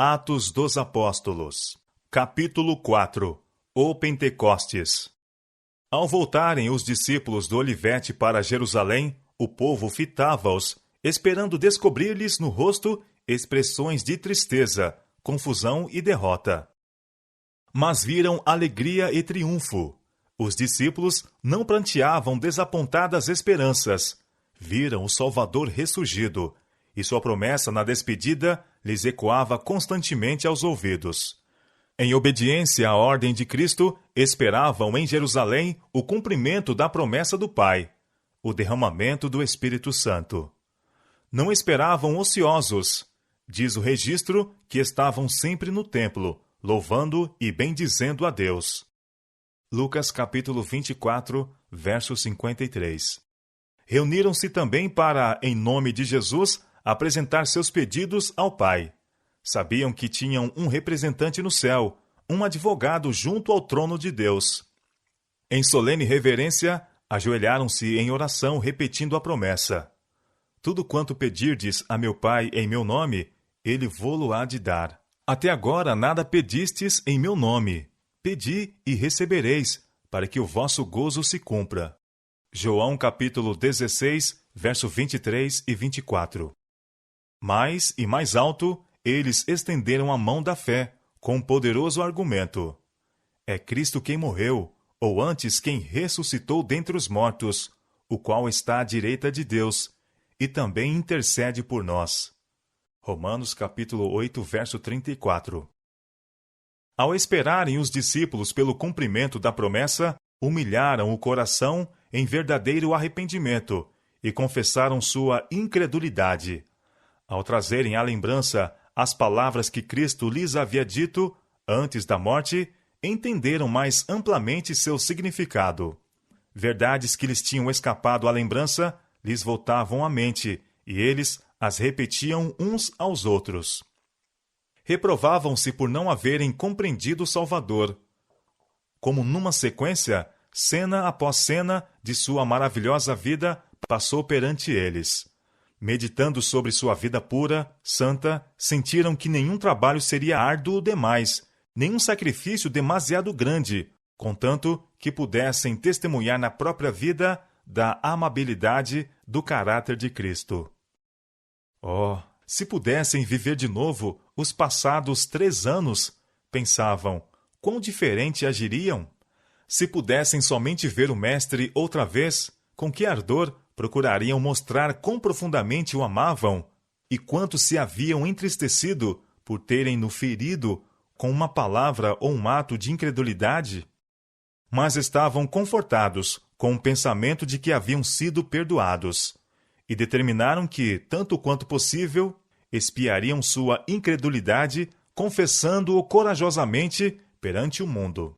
Atos dos Apóstolos, capítulo 4. O Pentecostes. Ao voltarem os discípulos do Olivete para Jerusalém, o povo fitava-os, esperando descobrir-lhes no rosto expressões de tristeza, confusão e derrota. Mas viram alegria e triunfo. Os discípulos não pranteavam desapontadas esperanças. Viram o Salvador ressurgido, e sua promessa na despedida lhes ecoava constantemente aos ouvidos. Em obediência à ordem de Cristo, esperavam em Jerusalém o cumprimento da promessa do Pai, o derramamento do Espírito Santo. Não esperavam ociosos. Diz o registro que estavam sempre no templo, louvando e bendizendo a Deus. Lucas capítulo 24, verso 53. Reuniram-se também para, em nome de Jesus, apresentar seus pedidos ao Pai. Sabiam que tinham um representante no céu, um advogado junto ao trono de Deus. Em solene reverência, ajoelharam-se em oração, repetindo a promessa: tudo quanto pedirdes a meu Pai em meu nome, ele vô-lo há de dar. Até agora nada pedistes em meu nome. Pedi e recebereis, para que o vosso gozo se cumpra. João capítulo 16, verso 23 e 24. Mais e mais alto, eles estenderam a mão da fé, com um poderoso argumento: é Cristo quem morreu, ou antes quem ressuscitou dentre os mortos, o qual está à direita de Deus, e também intercede por nós. Romanos capítulo 8, verso 34. Ao esperarem os discípulos pelo cumprimento da promessa, humilharam o coração em verdadeiro arrependimento e confessaram sua incredulidade. Ao trazerem à lembrança as palavras que Cristo lhes havia dito antes da morte, entenderam mais amplamente seu significado. Verdades que lhes tinham escapado à lembrança lhes voltavam à mente, e eles as repetiam uns aos outros. Reprovavam-se por não haverem compreendido o Salvador. Como numa sequência, cena após cena de sua maravilhosa vida passou perante eles. Meditando sobre sua vida pura, santa, sentiram que nenhum trabalho seria árduo demais, nenhum sacrifício demasiado grande, contanto que pudessem testemunhar na própria vida da amabilidade do caráter de Cristo. Oh, se pudessem viver de novo os passados 3 anos, pensavam, quão diferente agiriam? Se pudessem somente ver o Mestre outra vez, com que ardor procurariam mostrar quão profundamente o amavam e quanto se haviam entristecido por terem-no ferido com uma palavra ou um ato de incredulidade? Mas estavam confortados com o pensamento de que haviam sido perdoados e determinaram que, tanto quanto possível, expiariam sua incredulidade, confessando-o corajosamente perante o mundo.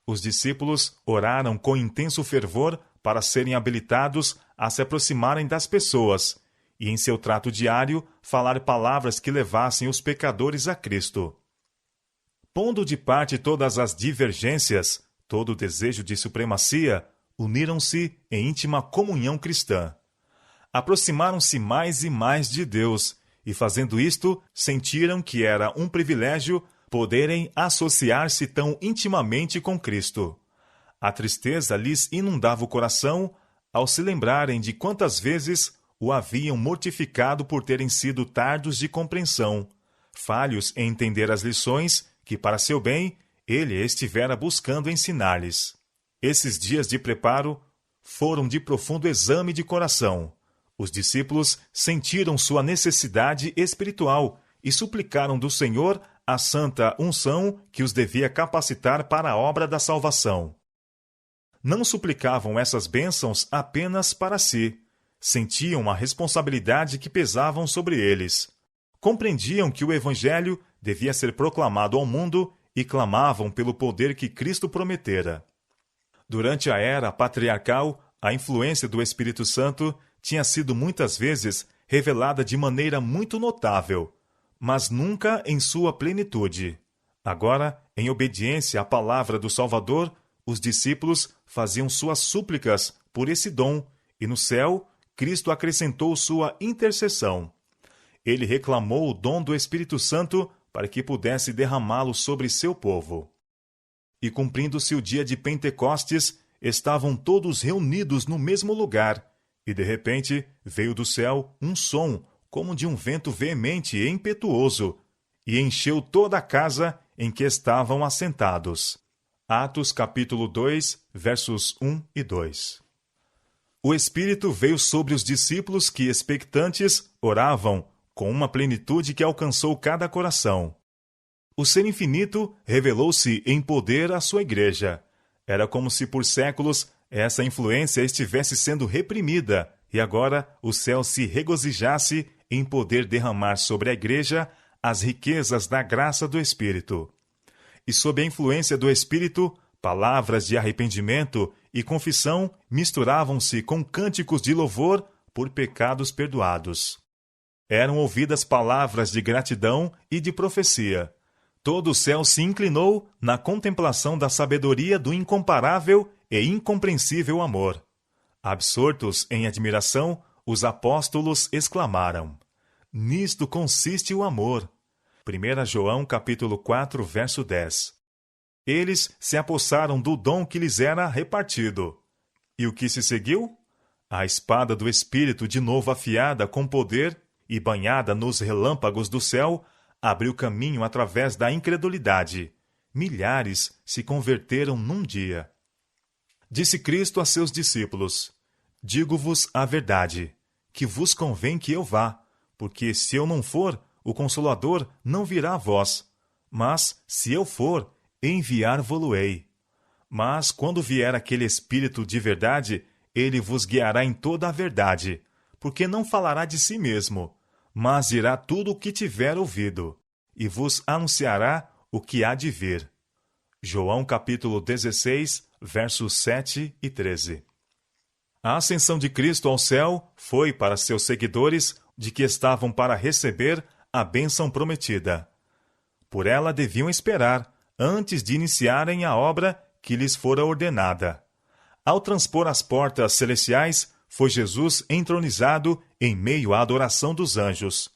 Os discípulos oraram com intenso fervor para serem habilitados a se aproximarem das pessoas e, em seu trato diário, falar palavras que levassem os pecadores a Cristo. Pondo de parte todas as divergências, todo o desejo de supremacia, uniram-se em íntima comunhão cristã. Aproximaram-se mais e mais de Deus, e fazendo isto, sentiram que era um privilégio poderem associar-se tão intimamente com Cristo. A tristeza lhes inundava o coração ao se lembrarem de quantas vezes o haviam mortificado por terem sido tardos de compreensão, falhos em entender as lições que, para seu bem, ele estivera buscando ensinar-lhes. Esses dias de preparo foram de profundo exame de coração. Os discípulos sentiram sua necessidade espiritual e suplicaram do Senhor a santa unção que os devia capacitar para a obra da salvação. Não suplicavam essas bênçãos apenas para si. Sentiam a responsabilidade que pesavam sobre eles. Compreendiam que o Evangelho devia ser proclamado ao mundo e clamavam pelo poder que Cristo prometera. Durante a era patriarcal, a influência do Espírito Santo tinha sido muitas vezes revelada de maneira muito notável, mas nunca em sua plenitude. Agora, em obediência à palavra do Salvador, os discípulos faziam suas súplicas por esse dom, e no céu, Cristo acrescentou sua intercessão. Ele reclamou o dom do Espírito Santo para que pudesse derramá-lo sobre seu povo. E cumprindo-se o dia de Pentecostes, estavam todos reunidos no mesmo lugar, e de repente veio do céu um som, como de um vento veemente e impetuoso, e encheu toda a casa em que estavam assentados. Atos capítulo 2, versos 1 e 2. O Espírito veio sobre os discípulos que, expectantes, oravam, com uma plenitude que alcançou cada coração. O Ser Infinito revelou-se em poder à sua igreja. Era como se por séculos essa influência estivesse sendo reprimida, e agora o céu se regozijasse em poder derramar sobre a igreja as riquezas da graça do Espírito. E sob a influência do Espírito, palavras de arrependimento e confissão misturavam-se com cânticos de louvor por pecados perdoados. Eram ouvidas palavras de gratidão e de profecia. Todo o céu se inclinou na contemplação da sabedoria do incomparável e incompreensível amor. Absortos em admiração, os apóstolos exclamaram: "Nisto consiste o amor." 1 João capítulo 4, verso 10. Eles se apossaram do dom que lhes era repartido. E o que se seguiu? A espada do Espírito, de novo afiada com poder e banhada nos relâmpagos do céu, abriu caminho através da incredulidade. Milhares se converteram num dia. Disse Cristo a seus discípulos: "Digo-vos a verdade, que vos convém que eu vá, porque se eu não for, o Consolador não virá a vós. Mas, se eu for, enviar-vo-lo-ei. Mas, quando vier aquele Espírito de verdade, ele vos guiará em toda a verdade, porque não falará de si mesmo, mas dirá tudo o que tiver ouvido, e vos anunciará o que há de vir." João capítulo 16, versos 7 e 13. A ascensão de Cristo ao céu foi para seus seguidores de que estavam para receber a bênção prometida. Por ela deviam esperar, antes de iniciarem a obra que lhes fora ordenada. Ao transpor as portas celestiais, foi Jesus entronizado em meio à adoração dos anjos.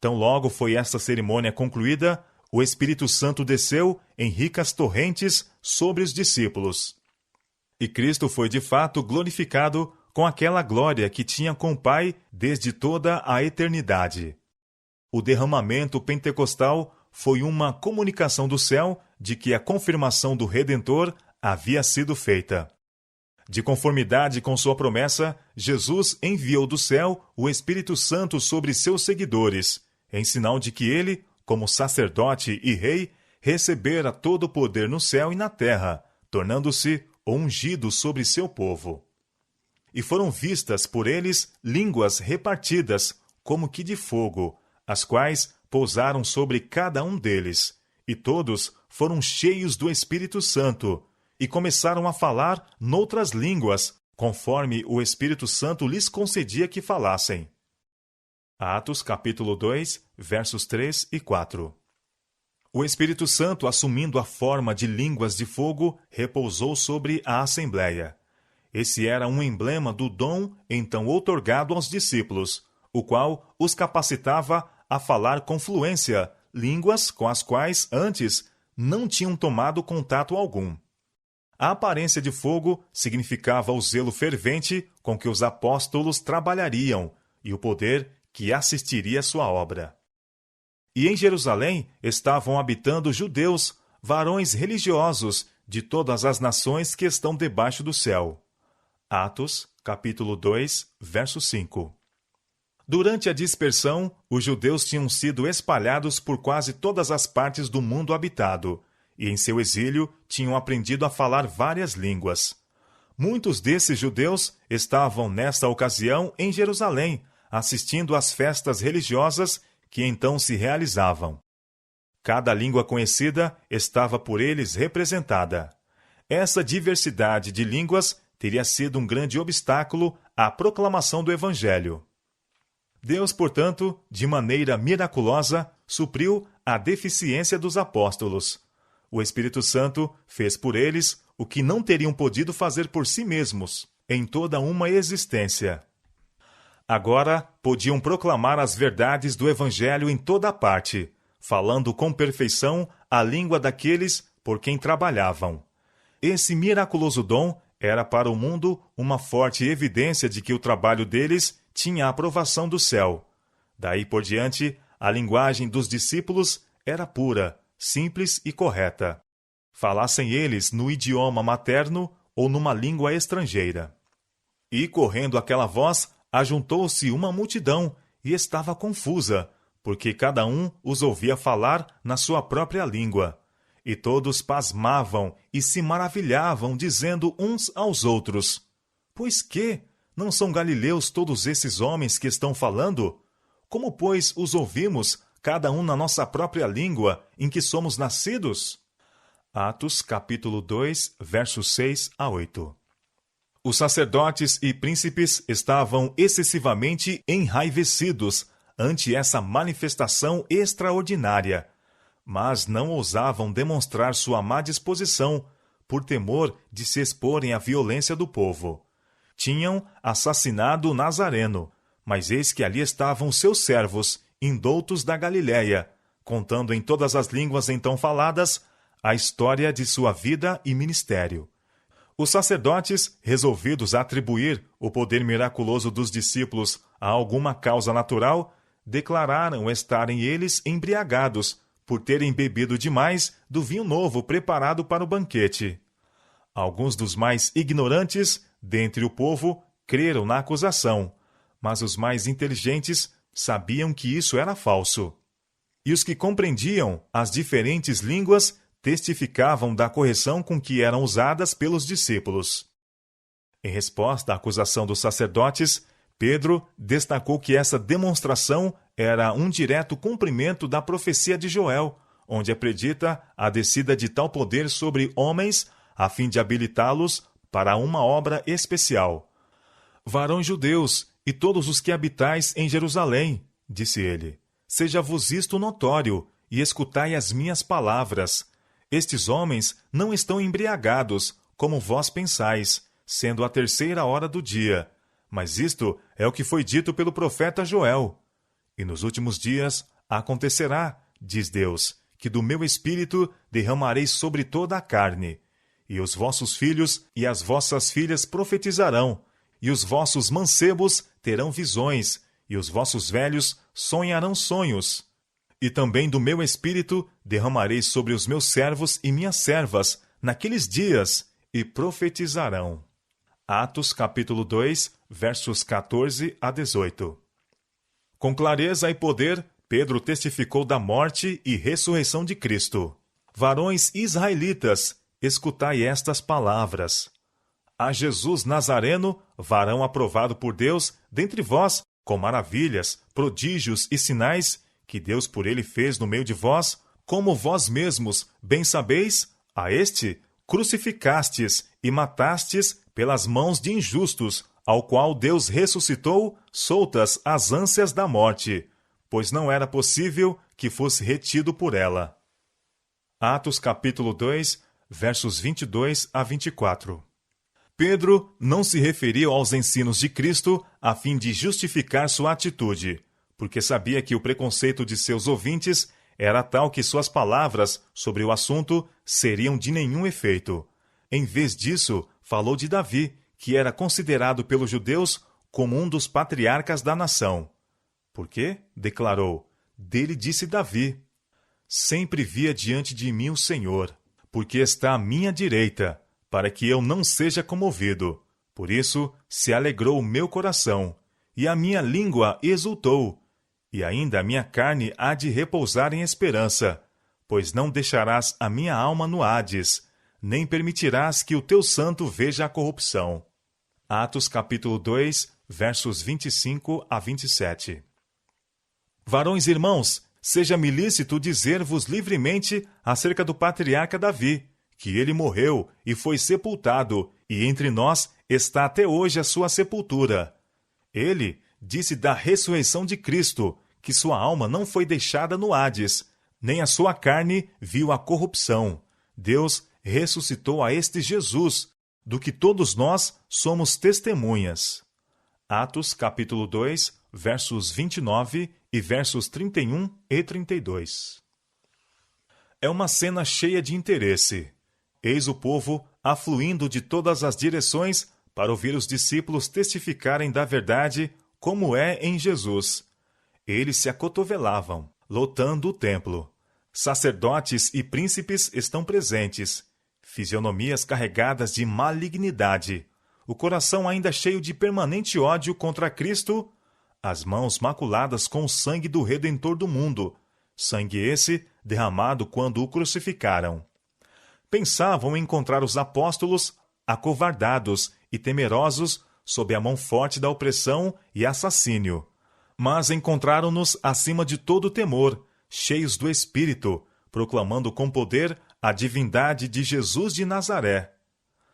Tão logo foi esta cerimônia concluída, o Espírito Santo desceu em ricas torrentes sobre os discípulos. E Cristo foi de fato glorificado com aquela glória que tinha com o Pai desde toda a eternidade. O derramamento pentecostal foi uma comunicação do céu de que a confirmação do Redentor havia sido feita. De conformidade com sua promessa, Jesus enviou do céu o Espírito Santo sobre seus seguidores, em sinal de que ele, como sacerdote e rei, recebera todo o poder no céu e na terra, tornando-se ungido sobre seu povo. E foram vistas por eles línguas repartidas, como que de fogo, as quais pousaram sobre cada um deles, e todos foram cheios do Espírito Santo, e começaram a falar noutras línguas, conforme o Espírito Santo lhes concedia que falassem. Atos capítulo 2, versos 3 e 4. O Espírito Santo, assumindo a forma de línguas de fogo, repousou sobre a Assembleia. Esse era um emblema do dom então outorgado aos discípulos, o qual os capacitava a falar com fluência línguas com as quais antes não tinham tomado contato algum. A aparência de fogo significava o zelo fervente com que os apóstolos trabalhariam e o poder que assistiria à sua obra. E em Jerusalém estavam habitando judeus, varões religiosos de todas as nações que estão debaixo do céu. Atos, capítulo 2, verso 5. Durante a dispersão, os judeus tinham sido espalhados por quase todas as partes do mundo habitado, e em seu exílio tinham aprendido a falar várias línguas. Muitos desses judeus estavam nesta ocasião em Jerusalém, assistindo às festas religiosas que então se realizavam. Cada língua conhecida estava por eles representada. Essa diversidade de línguas teria sido um grande obstáculo à proclamação do Evangelho. Deus, portanto, de maneira miraculosa, supriu a deficiência dos apóstolos. O Espírito Santo fez por eles o que não teriam podido fazer por si mesmos, em toda uma existência. Agora podiam proclamar as verdades do Evangelho em toda parte, falando com perfeição a língua daqueles por quem trabalhavam. Esse miraculoso dom era para o mundo uma forte evidência de que o trabalho deles tinha a aprovação do céu. Daí por diante, a linguagem dos discípulos era pura, simples e correta. Falassem eles no idioma materno ou numa língua estrangeira. E, correndo aquela voz, ajuntou-se uma multidão e estava confusa, porque cada um os ouvia falar na sua própria língua. E todos pasmavam e se maravilhavam, dizendo uns aos outros: Pois que? Não são galileus todos esses homens que estão falando? Como, pois, os ouvimos, cada um na nossa própria língua, em que somos nascidos? Atos, capítulo 2, versos 6 a 8. Os sacerdotes e príncipes estavam excessivamente enraivecidos ante essa manifestação extraordinária, mas não ousavam demonstrar sua má disposição, por temor de se exporem à violência do povo. Tinham assassinado o Nazareno, mas eis que ali estavam seus servos, indoutos da Galiléia, contando em todas as línguas então faladas a história de sua vida e ministério. Os sacerdotes, resolvidos a atribuir o poder miraculoso dos discípulos a alguma causa natural, declararam estarem eles embriagados, por terem bebido demais do vinho novo preparado para o banquete. Alguns dos mais ignorantes dentre o povo creram na acusação, mas os mais inteligentes sabiam que isso era falso. E os que compreendiam as diferentes línguas testificavam da correção com que eram usadas pelos discípulos. Em resposta à acusação dos sacerdotes, Pedro destacou que essa demonstração era um direto cumprimento da profecia de Joel, onde acredita a descida de tal poder sobre homens a fim de habilitá-los para uma obra especial. Varões judeus e todos os que habitais em Jerusalém, disse ele, seja-vos isto notório, e escutai as minhas palavras. Estes homens não estão embriagados, como vós pensais, sendo a 3ª hora do dia. Mas isto é o que foi dito pelo profeta Joel. E nos últimos dias acontecerá, diz Deus, que do meu espírito derramarei sobre toda a carne. E os vossos filhos e as vossas filhas profetizarão, e os vossos mancebos terão visões, e os vossos velhos sonharão sonhos. E também do meu espírito derramarei sobre os meus servos e minhas servas naqueles dias, e profetizarão. Atos capítulo 2, versos 14 a 18. Com clareza e poder, Pedro testificou da morte e ressurreição de Cristo. Varões israelitas, escutai estas palavras. A Jesus Nazareno, varão aprovado por Deus, dentre vós, com maravilhas, prodígios e sinais, que Deus por ele fez no meio de vós, como vós mesmos bem sabeis, a este crucificastes e matastes pelas mãos de injustos, ao qual Deus ressuscitou, soltas as ânsias da morte, pois não era possível que fosse retido por ela. Atos capítulo 2, versos 22 a 24. Pedro não se referiu aos ensinos de Cristo a fim de justificar sua atitude, porque sabia que o preconceito de seus ouvintes era tal que suas palavras sobre o assunto seriam de nenhum efeito. Em vez disso, falou de Davi, que era considerado pelos judeus como um dos patriarcas da nação. Porque, declarou, dele disse Davi: Sempre via diante de mim o Senhor, porque está à minha direita, para que eu não seja comovido. Por isso se alegrou o meu coração, e a minha língua exultou, e ainda a minha carne há de repousar em esperança, pois não deixarás a minha alma no Hades, nem permitirás que o teu santo veja a corrupção. Atos capítulo 2, versos 25 a 27. Varões irmãos, seja-me lícito dizer-vos livremente acerca do patriarca Davi, que ele morreu e foi sepultado, e entre nós está até hoje a sua sepultura. Ele disse da ressurreição de Cristo, que sua alma não foi deixada no Hades, nem a sua carne viu a corrupção. Deus ressuscitou a este Jesus, do que todos nós somos testemunhas. Atos capítulo 2, versos 29 e versos 31 e 32. É uma cena cheia de interesse. Eis o povo afluindo de todas as direções para ouvir os discípulos testificarem da verdade como é em Jesus. Eles se acotovelavam, lotando o templo. Sacerdotes e príncipes estão presentes, fisionomias carregadas de malignidade, o coração ainda cheio de permanente ódio contra Cristo, as mãos maculadas com o sangue do Redentor do mundo, sangue esse derramado quando o crucificaram. Pensavam encontrar os apóstolos acovardados e temerosos sob a mão forte da opressão e assassínio, mas encontraram-nos acima de todo temor, cheios do Espírito, proclamando com poder a divindade de Jesus de Nazaré.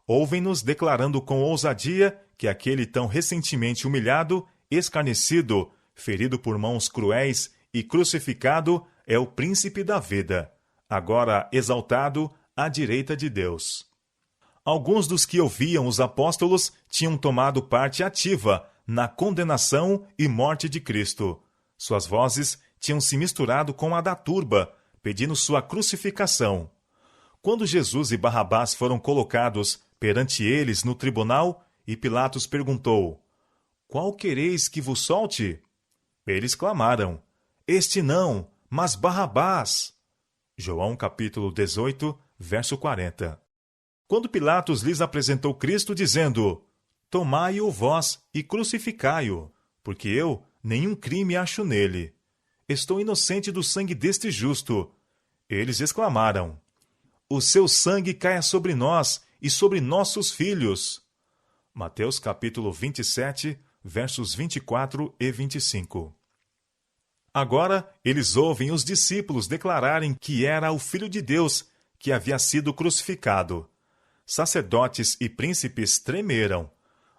Ouvem-nos declarando com ousadia que aquele tão recentemente humilhado, escarnecido, ferido por mãos cruéis e crucificado é o príncipe da vida, agora exaltado à direita de Deus. Alguns dos que ouviam os apóstolos tinham tomado parte ativa na condenação e morte de Cristo. Suas vozes tinham se misturado com a da turba, pedindo sua crucificação. Quando Jesus e Barrabás foram colocados perante eles no tribunal, e Pilatos perguntou: Qual quereis que vos solte? Eles clamaram: Este não, mas Barrabás. João capítulo 18, verso 40. Quando Pilatos lhes apresentou Cristo, dizendo: Tomai-o vós e crucificai-o, porque eu nenhum crime acho nele. Estou inocente do sangue deste justo. Eles exclamaram: O seu sangue caia sobre nós e sobre nossos filhos. Mateus capítulo 27, versos 24 e 25. Agora eles ouvem os discípulos declararem que era o Filho de Deus que havia sido crucificado. Sacerdotes e príncipes tremeram.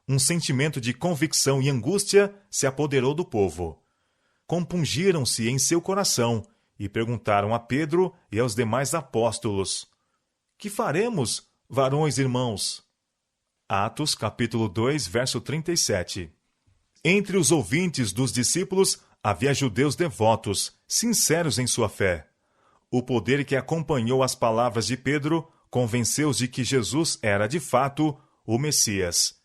Um sentimento de convicção e angústia se apoderou do povo. Compungiram-se em seu coração e perguntaram a Pedro e aos demais apóstolos: Que faremos, varões irmãos? Atos capítulo 2, verso 37. Entre os ouvintes dos discípulos havia judeus devotos, sinceros em sua fé. O poder que acompanhou as palavras de Pedro convenceu-os de que Jesus era, de fato, o Messias.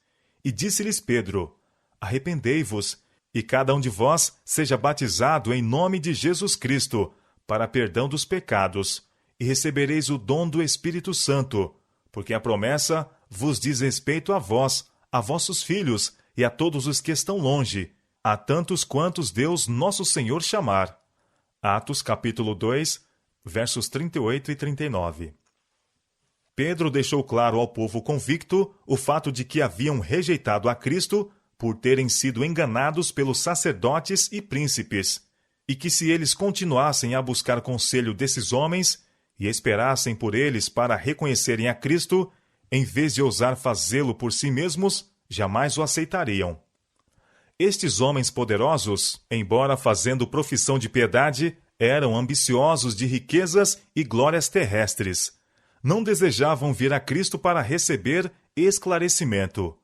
E disse-lhes Pedro: Arrependei-vos, e cada um de vós seja batizado em nome de Jesus Cristo, para perdão dos pecados, e recebereis o dom do Espírito Santo, porque a promessa vos diz respeito a vós, a vossos filhos e a todos os que estão longe, a tantos quantos Deus nosso Senhor chamar. Atos capítulo 2, versos 38 e 39. Pedro deixou claro ao povo convicto o fato de que haviam rejeitado a Cristo por terem sido enganados pelos sacerdotes e príncipes, e que se eles continuassem a buscar conselho desses homens e esperassem por eles para reconhecerem a Cristo, em vez de ousar fazê-lo por si mesmos, jamais o aceitariam. Estes homens poderosos, embora fazendo profissão de piedade, eram ambiciosos de riquezas e glórias terrestres. Não desejavam vir a Cristo para receber esclarecimento.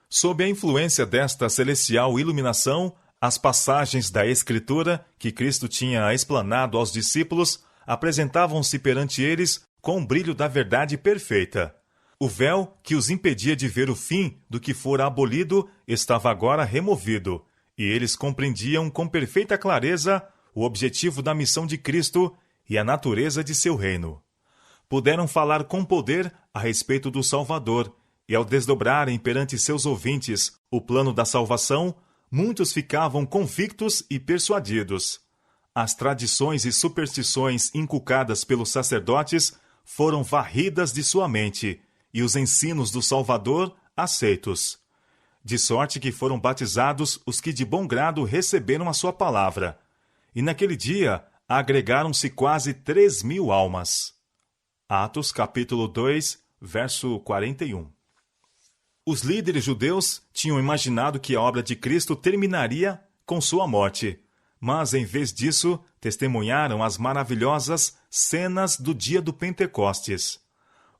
Sob a influência desta celestial iluminação, as passagens da Escritura que Cristo tinha explanado aos discípulos apresentavam-se perante eles com o brilho da verdade perfeita. O véu que os impedia de ver o fim do que fora abolido estava agora removido, e eles compreendiam com perfeita clareza o objetivo da missão de Cristo e a natureza de seu reino. Puderam falar com poder a respeito do Salvador, e ao desdobrarem perante seus ouvintes o plano da salvação, muitos ficavam convictos e persuadidos. As tradições e superstições inculcadas pelos sacerdotes foram varridas de sua mente, e os ensinos do Salvador aceitos. De sorte que foram batizados os que de bom grado receberam a sua palavra. E naquele dia agregaram-se quase 3.000 almas. Atos capítulo 2, verso 41. Os líderes judeus tinham imaginado que a obra de Cristo terminaria com sua morte, mas em vez disso, testemunharam as maravilhosas cenas do dia do Pentecostes.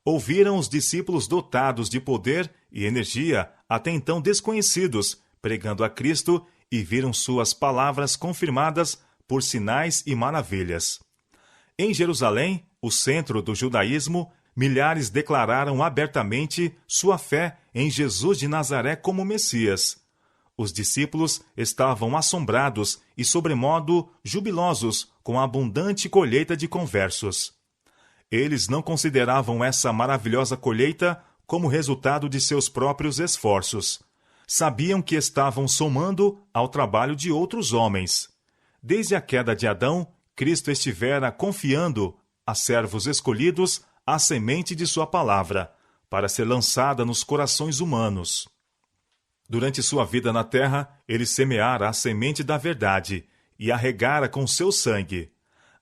Ouviram os discípulos dotados de poder e energia até então desconhecidos, pregando a Cristo, e viram suas palavras confirmadas por sinais e maravilhas. Em Jerusalém, o centro do judaísmo, milhares declararam abertamente sua fé em Jesus de Nazaré como Messias. Os discípulos estavam assombrados e sobremodo jubilosos com a abundante colheita de conversos. Eles não consideravam essa maravilhosa colheita como resultado de seus próprios esforços. Sabiam que estavam somando ao trabalho de outros homens. Desde a queda de Adão, Cristo estivera confiando a servos escolhidos a semente de sua palavra, para ser lançada nos corações humanos. Durante sua vida na terra, ele semeara a semente da verdade e a regara com seu sangue.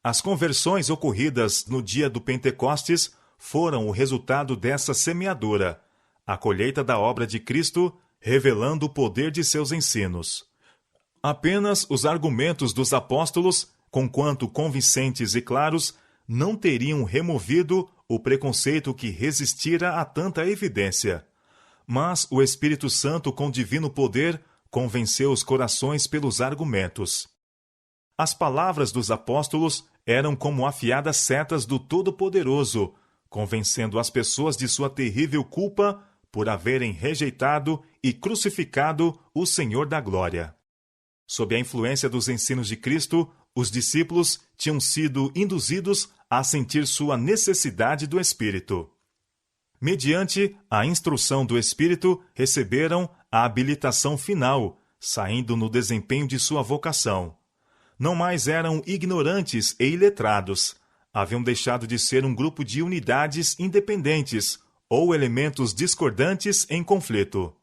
As conversões ocorridas no dia do Pentecostes foram o resultado dessa semeadura, a colheita da obra de Cristo, revelando o poder de seus ensinos. Apenas os argumentos dos apóstolos, conquanto convincentes e claros, não teriam removido o preconceito que resistira a tanta evidência. Mas o Espírito Santo, com divino poder, convenceu os corações pelos argumentos. As palavras dos apóstolos eram como afiadas setas do Todo-Poderoso, convencendo as pessoas de sua terrível culpa por haverem rejeitado e crucificado o Senhor da Glória. Sob a influência dos ensinos de Cristo, os discípulos tinham sido induzidos a sentir sua necessidade do Espírito. Mediante a instrução do Espírito, receberam a habilitação final, saindo no desempenho de sua vocação. Não mais eram ignorantes e iletrados. Haviam deixado de ser um grupo de unidades independentes ou elementos discordantes em conflito.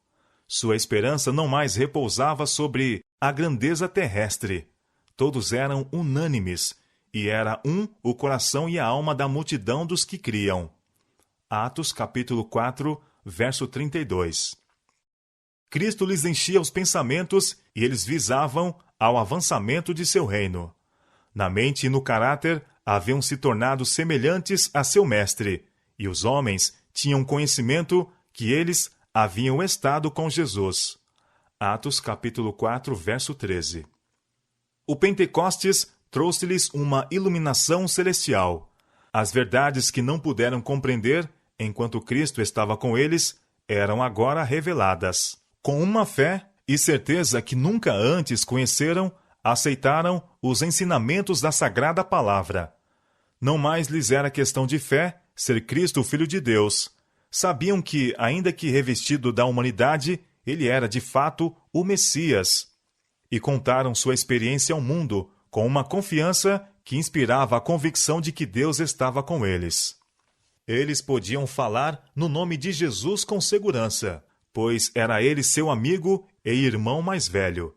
Sua esperança não mais repousava sobre a grandeza terrestre. Todos eram unânimes, e era o coração e a alma da multidão dos que criam. Atos capítulo 4, verso 32. Cristo lhes enchia os pensamentos e eles visavam ao avançamento de seu reino. Na mente e no caráter haviam se tornado semelhantes a seu mestre, e os homens tinham conhecimento que eles haviam estado com Jesus. Atos capítulo 4, verso 13. O Pentecostes trouxe-lhes uma iluminação celestial. As verdades que não puderam compreender enquanto Cristo estava com eles eram agora reveladas. Com uma fé e certeza que nunca antes conheceram, aceitaram os ensinamentos da Sagrada Palavra. Não mais lhes era questão de fé ser Cristo o Filho de Deus. Sabiam que, ainda que revestido da humanidade, ele era de fato o Messias. E contaram sua experiência ao mundo com uma confiança que inspirava a convicção de que Deus estava com eles. Eles podiam falar no nome de Jesus com segurança, pois era ele seu amigo e irmão mais velho.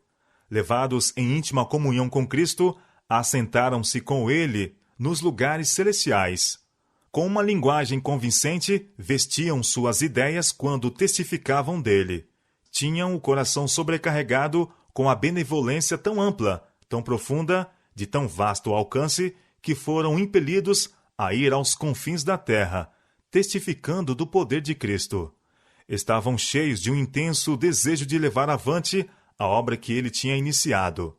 Levados em íntima comunhão com Cristo, assentaram-se com ele nos lugares celestiais. Com uma linguagem convincente, vestiam suas ideias quando testificavam dele. Tinham o coração sobrecarregado com a benevolência tão ampla, tão profunda, de tão vasto alcance, que foram impelidos a ir aos confins da terra, testificando do poder de Cristo. Estavam cheios de um intenso desejo de levar avante a obra que ele tinha iniciado.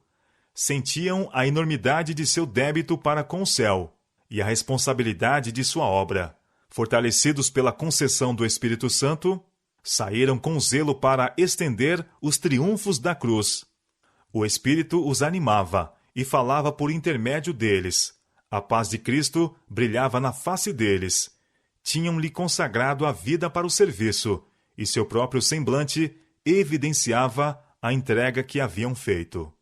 Sentiam a enormidade de seu débito para com o céu e a responsabilidade de sua obra. Fortalecidos pela concessão do Espírito Santo, saíram com zelo para estender os triunfos da cruz. O Espírito os animava e falava por intermédio deles. A paz de Cristo brilhava na face deles. Tinham-lhe consagrado a vida para o serviço, e seu próprio semblante evidenciava a entrega que haviam feito.